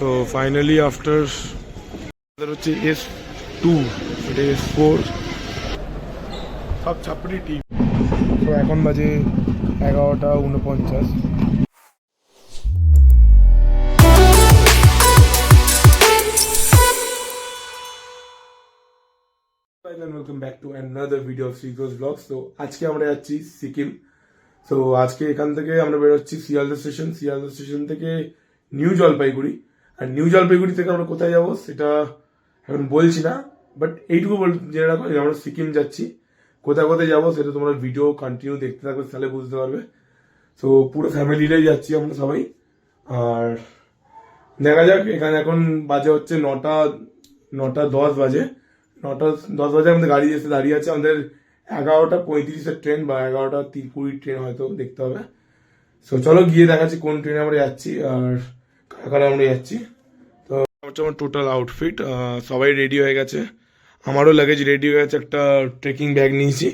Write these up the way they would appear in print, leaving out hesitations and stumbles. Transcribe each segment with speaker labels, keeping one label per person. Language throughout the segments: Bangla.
Speaker 1: তো ফাইনালি আফটার হচ্ছে S2, এটা S4, সব ছাপড়ি টিম। তো এখন বাজে 11:49। Welcome back to another video of শ্রীঘোষ blogs. তো আজকে আমরা যাচ্ছি সিকিম। তো আজকে এখান থেকে আমরা বেরোচ্ছি শিয়ালদা স্টেশন থেকে নিউ জলপাইগুড়ি। আর নিউ জলপাইগুড়ি থেকে আমরা কোথায় যাবো সেটা এখন বলছি না, বাট এইটুকু জেনে রাখো আমরা সিকিম যাচ্ছি। কোথায় কোথায় যাবো সেটা তোমরা ভিডিও কন্টিনিউ দেখতে থাকবে, তাহলে বুঝতে পারবে। তো পুরো ফ্যামিলিটাই যাচ্ছি আমরা সবাই। আর দেখা যাক, এখানে এখন বাজে হচ্ছে 9:10 বাজে। 9:10 বাজে আমাদের গাড়ি এসে দাঁড়িয়ে আছে। আমাদের 11:35 ট্রেন বা 11:20 ট্রেন হয়তো, দেখতে হবে। তো চলো গিয়ে দেখাচ্ছি কোন ট্রেনে আমরা যাচ্ছি আর কারা আমরা যাচ্ছি। তো হচ্ছে আমার টোটাল আউটফিট, সবাই রেডি হয়ে গেছে। আমারও লাগেজ রেডি হয়ে গেছে, একটা ট্রেকিং ব্যাগ নিয়েছি।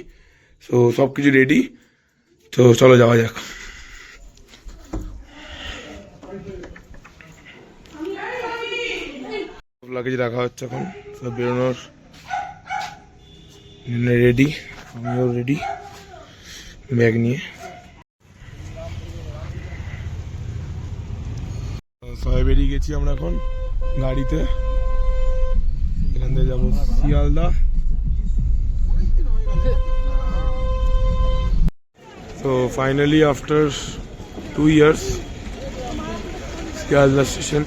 Speaker 1: তো সব কিছু রেডি। তো চলো যাওয়া যাক। লাগেজ রাখা হচ্ছে, এখন সব বেরোনোর রেডি। আমিও রেডি ব্যাগ নিয়ে। সবাই বেরিয়ে গেছি আমরা এখন গাড়িতে। এখান থেকে যাবো শিয়ালদা। তো finally after 2 years Sealdah station.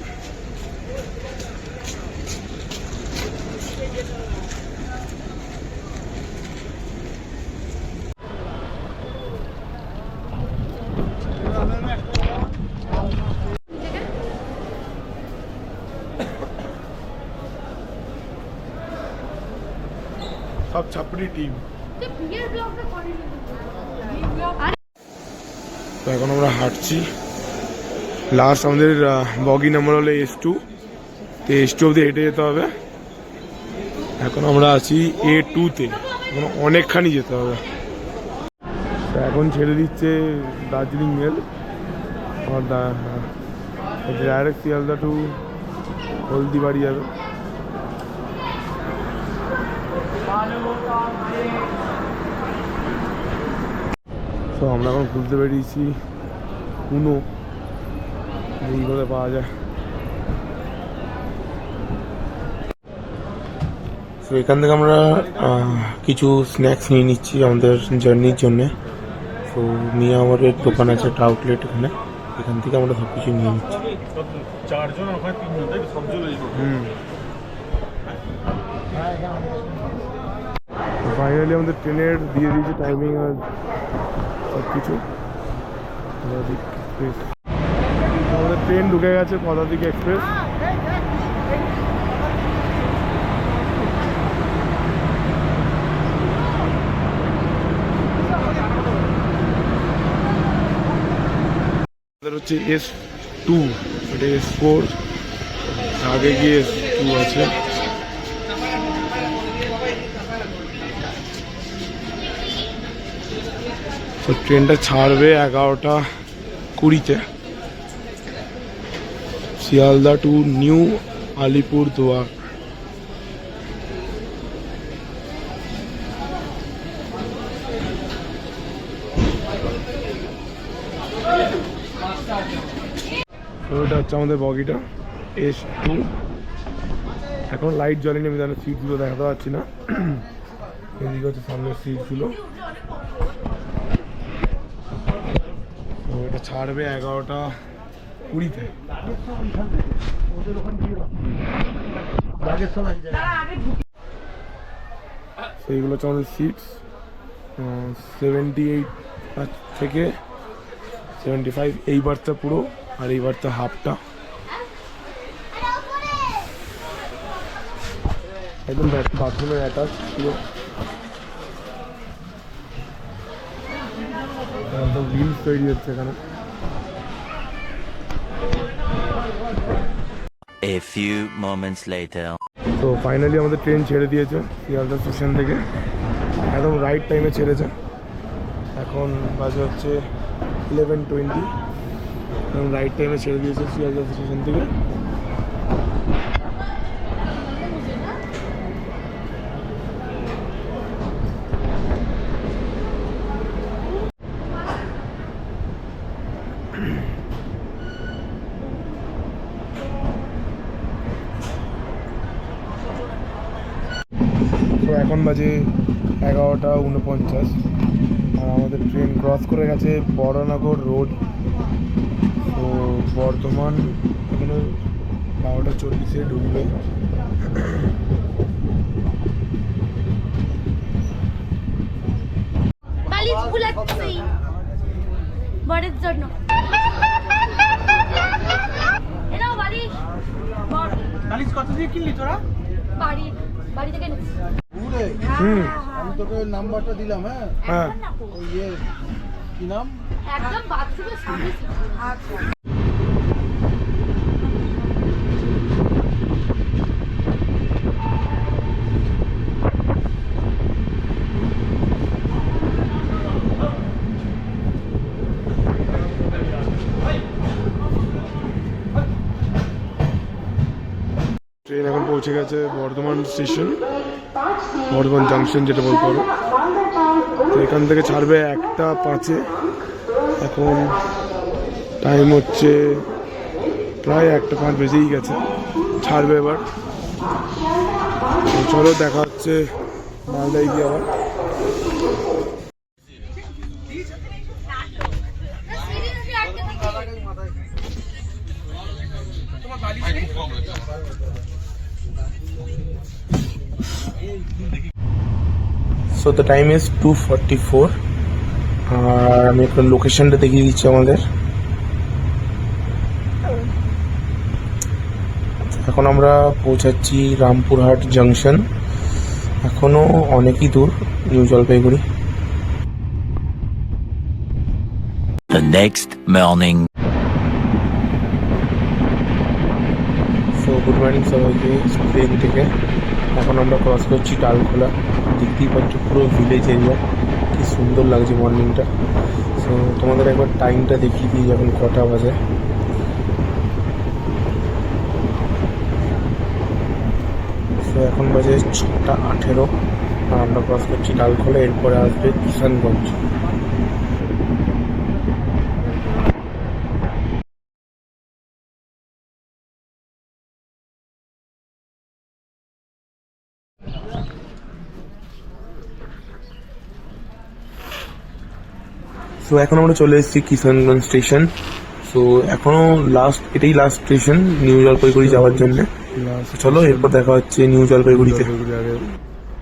Speaker 1: সব ছাপড়ি টিম। তো এখন আমরা হাঁটছি। লাস্ট আমাদের বগি নাম্বার হলো S2। তো S2 অব্দি হেঁটে যেতে হবে। এখন আমরা আছি A2-তে, এখন অনেকখানি যেতে হবে। তো এখন ছেড়ে দিচ্ছে দার্জিলিং মেল। আর ডাইরেক্ট শিয়ালদা টু হলদিবাড়ি যাবে। তো আমরা এখন ঘুরতে বেরিয়েছি উনো, এইগুলো পাওয়া যায়। তো এখান থেকে আমরা কিছু স্ন্যাক্স নিয়ে নিচ্ছি আমাদের জার্নির জন্যে। তো নিয়ে আমাদের দোকান আছে একটা আউটলেট, এখান থেকে আমরা সব কিছু নিয়ে নিচ্ছি। ফাইনালি আমাদের ট্রেনের দিয়ে দিয়েছে টাইমিং আর সব কিছু। আমাদের ট্রেন ঢুকে গেছে পদাতিক এক্সপ্রেস। হচ্ছে S2, এটা S4, আগে গিয়ে S2 আছে। তো ট্রেনটা ছাড়বে 11:20-তে শিয়ালদা টু নিউ আলিপুরদুয়ার। ওটা হচ্ছে আমাদের বগিটা S2। এখন লাইট জ্বলেনি, আমি জানি সিটগুলো দেখাতে পারছি না। এদিকে হচ্ছে সামনের সিটগুলো। এটা ছাড়বে 11:20-তে। এইগুলো হচ্ছে আমাদের সিটস, 78 থেকে 75, এই বারটা পুরো আর এই বারটা হাফটা। একদম বাথরুমের অ্যাটাচ পুরো। রিলস তৈরি হচ্ছে এখানে।
Speaker 2: A few moments later.
Speaker 1: তো ফাইনালি আমাদের ট্রেন ছেড়ে দিয়েছে শিয়ালদা স্টেশন থেকে, একদম রাইট টাইমে ছেড়েছে। এখন বাজে হচ্ছে 11:20, একদম রাইট টাইমে ছেড়ে দিয়েছে শিয়ালদা স্টেশন থেকে। তো এখন বাজে 11:49 আর আমাদের ট্রেন ক্রস করে গেছে বড়নগর রোড। তো বর্ধমান এখানে 12:40 ঢুকবে।
Speaker 3: বালিশ বুলাচ্ছি বরের জন্য। এনাও বালিশ।
Speaker 4: বালিশ কত দিয়ে কিনলি তোরা?
Speaker 3: বাড়ি থেকে নিচ্ছি।
Speaker 4: আমি তোকে নাম্বারটা দিলাম। হ্যাঁ ওই কি নাম?
Speaker 3: একদম বাথরুমের সামনে। আচ্ছা
Speaker 1: ট্রেন এখন পৌঁছে গেছে বর্ধমান স্টেশন, বর্ধমান জাংশন যেটা বলতে পারো। তো এখান থেকে ছাড়বে 1:05। এখন টাইম হচ্ছে প্রায় 1:05 বেজেই গেছে, ছাড়বে এবার। তো চলো দেখা হচ্ছে মালদায় গিয়ে আবার। So the time is 2:44 আর আমি একটা লোকেশনটা দেখিয়ে দিচ্ছি আমাদের। এখন আমরা পৌঁছাচ্ছি রামপুরহাট জাংশন, এখনো অনেকই দূর new Jalpaiguri.
Speaker 2: The next morning.
Speaker 1: So good morning সবাইকে ট্রেন থেকে। এখন আমরা ক্রস করছি ডালখোলা, দেখতেই পাচ্ছ পুরো ভিলেজ এরিয়া, কি সুন্দর লাগছে মর্নিংটা। সো তোমাদের একবার টাইমটা দেখিয়ে দিই এখন কটা বাজে। সো এখন বাজে 6:18 আর আমরা ক্রস করছি ডালখোলা, এরপরে আসবে কিষানগঞ্জ। সো এখন আমরা চলে এসেছি কিষানগঞ্জ স্টেশন। সো এখনো এটাই লাস্ট স্টেশন নিউ জলপাইগুড়ি যাওয়ার জন্য। চলো এরপর দেখা হচ্ছে নিউ জলপাইগুড়িতে।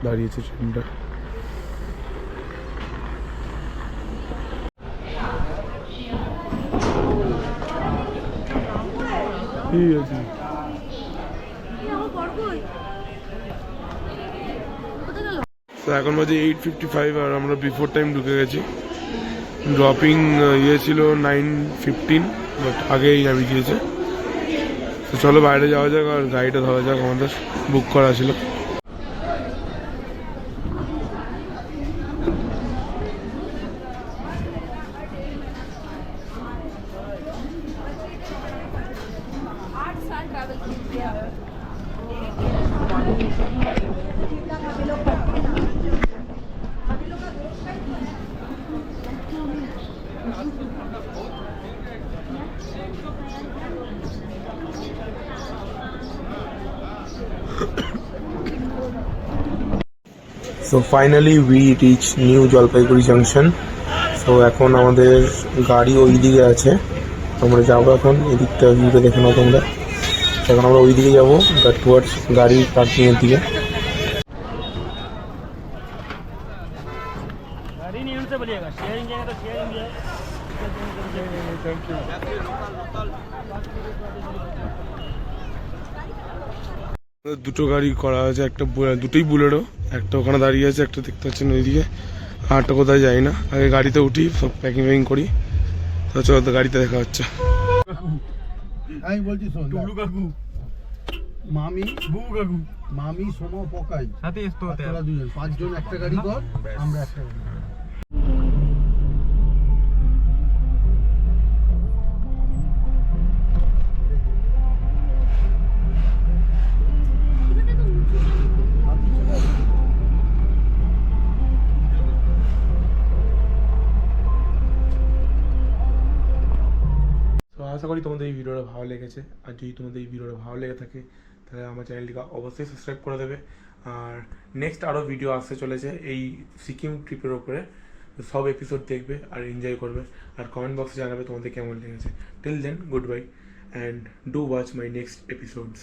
Speaker 1: দাঁড়িয়েছে ট্রেনটা। ঠিক আছে। তো এখন বাজে 8:55 আর আমরা বিফোর টাইম ঢুকে গেছি। ড্রপিং ছিল 9:15, বাট আগেই নামিয়ে দিয়েছে। তো চলো বাইরে যাওয়া যাক আর গাড়িটা ধরা যাক, আমাদের বুক করা ছিল। So finally we reach New Jalpaiguri Junction. So এখন আমাদের গাড়ি ওই দিকে আছে, আমরা যাবো এখন এদিকটা, ভিউটা দেখে নাও তোমরা। এখন আমরা ওই দিকে যাবো, টুয়ার্ডস গাড়ি পার্কিং এর দিকে। দুটো গাড়ি করা হয়েছে, একটা দুটোই বুলেরো, একটা ওখানে দাঁড়িয়ে আছে, একটা দেখতে পাচ্ছেন ওইদিকে, আরটা কোথায় যাই না। আগে গাড়িতে উঠি, সব প্যাকিং করি, তো চলো তো গাড়িতে দেখা হচ্ছে।
Speaker 4: আমি বলছি শোন, টুকলু কাকু, মামি, বুবু কাকু, মামি, সোমা, পকাই সাথে আসতে হতে, তোরা দুজন 5 জন একটা গাড়ি কর, আমরা একটা গাড়ি।
Speaker 1: আশা করি তোমাদের এই ভিডিওটা ভালো লেগেছে, আর যদি তোমাদের এই ভিডিওটা ভালো লেগে থাকে তাহলে আমার চ্যানেলটিকে অবশ্যই সাবস্ক্রাইব করে দেবে। আর নেক্সট আরও ভিডিও আসতে চলেছে এই সিকিম ট্রিপের ওপরে, তো সব এপিসোড দেখবে আর এনজয় করবে, আর কমেন্ট বক্সে জানাবে তোমাদের কেমন লেগেছে। Till then, good bye and do watch my next episodes.